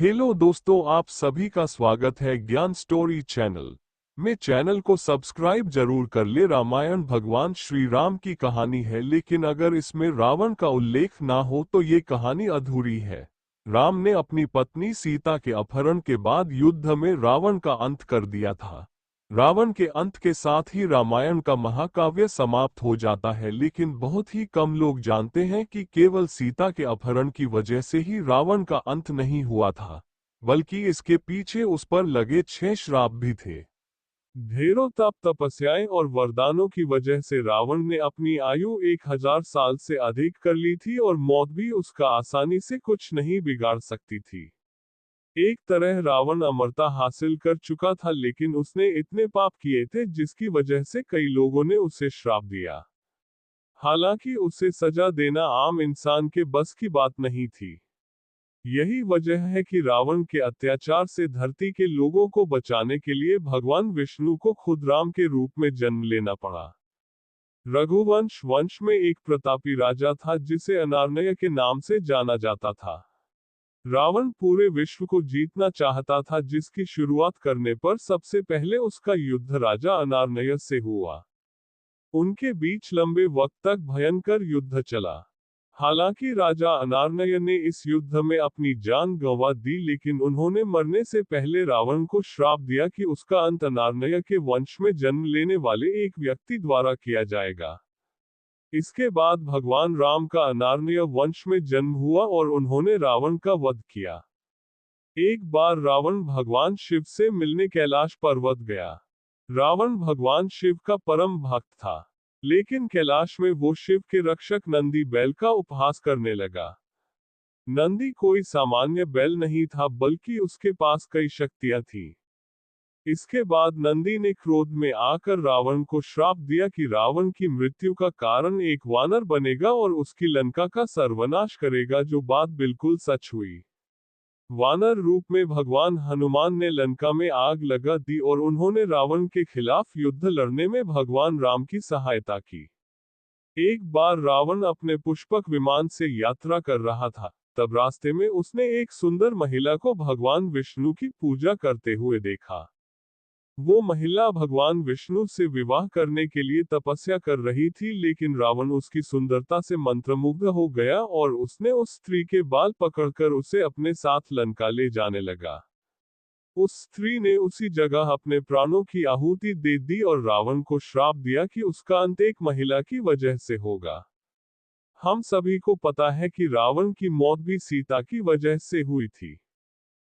Hello दोस्तों, आप सभी का स्वागत है ज्ञान स्टोरी चैनल में। चैनल को सब्सक्राइब जरूर कर ले। रामायण भगवान श्री राम की कहानी है, लेकिन अगर इसमें रावण का उल्लेख ना हो तो ये कहानी अधूरी है। राम ने अपनी पत्नी सीता के अपहरण के बाद युद्ध में रावण का अंत कर दिया था। रावण के अंत के साथ ही रामायण का महाकाव्य समाप्त हो जाता है, लेकिन बहुत ही कम लोग जानते हैं कि केवल सीता के अपहरण की वजह से ही रावण का अंत नहीं हुआ था, बल्कि इसके पीछे उस पर लगे 6 श्राप भी थे। ढेरों तप तपस्याएं और वरदानों की वजह से रावण ने अपनी आयु 1000 साल से अधिक कर ली थी, और मौत भी उसका आसानी से कुछ नहीं बिगाड़ सकती थी। एक तरह रावण अमरता हासिल कर चुका था, लेकिन उसने इतने पाप किए थे जिसकी वजह से कई लोगों ने उसे श्राप दिया। हालांकि उसे सजा देना आम इंसान के बस की बात नहीं थी। यही वजह है कि रावण के अत्याचार से धरती के लोगों को बचाने के लिए भगवान विष्णु को खुद राम के रूप में जन्म लेना पड़ा। रघुवंश वंश में एक प्रतापी राजा था जिसे अनार्णय के नाम से जाना जाता था। रावण पूरे विश्व को जीतना चाहता था, जिसकी शुरुआत करने पर सबसे पहले उसका युद्ध राजा अनार्णय से हुआ। उनके बीच लंबे वक्त तक भयंकर युद्ध चला। हालांकि राजा अनार्णय ने इस युद्ध में अपनी जान गंवा दी, लेकिन उन्होंने मरने से पहले रावण को श्राप दिया कि उसका अंत अनार्णय के वंश में जन्म लेने वाले एक व्यक्ति द्वारा किया जाएगा। इसके बाद भगवान राम का अनार्णय वंश में जन्म हुआ और उन्होंने रावण का वध किया। एक बार रावण भगवान शिव से मिलने कैलाश पर्वत गया। रावण भगवान शिव का परम भक्त था, लेकिन कैलाश में वो शिव के रक्षक नंदी बैल का उपहास करने लगा। नंदी कोई सामान्य बैल नहीं था, बल्कि उसके पास कई शक्तियां थीं। इसके बाद नंदी ने क्रोध में आकर रावण को श्राप दिया कि रावण की मृत्यु का कारण एक वानर बनेगा और उसकी लंका का सर्वनाश करेगा, जो बात बिल्कुल सच हुई। वानर रूप में भगवान हनुमान ने लंका में आग लगा दी और उन्होंने रावण के खिलाफ युद्ध लड़ने में भगवान राम की सहायता की। एक बार रावण अपने पुष्पक विमान से यात्रा कर रहा था, तब रास्ते में उसने एक सुंदर महिला को भगवान विष्णु की पूजा करते हुए देखा। वो महिला भगवान विष्णु से विवाह करने के लिए तपस्या कर रही थी, लेकिन रावण उसकी सुंदरता से मंत्रमुग्ध हो गया और उसने उस स्त्री के बाल पकड़कर उसे अपने साथ लंका ले जाने लगा। उस स्त्री ने उसी जगह अपने प्राणों की आहुति दे दी और रावण को श्राप दिया कि उसका अंत एक महिला की वजह से होगा। हम सभी को पता है कि रावण की मौत भी सीता की वजह से हुई थी।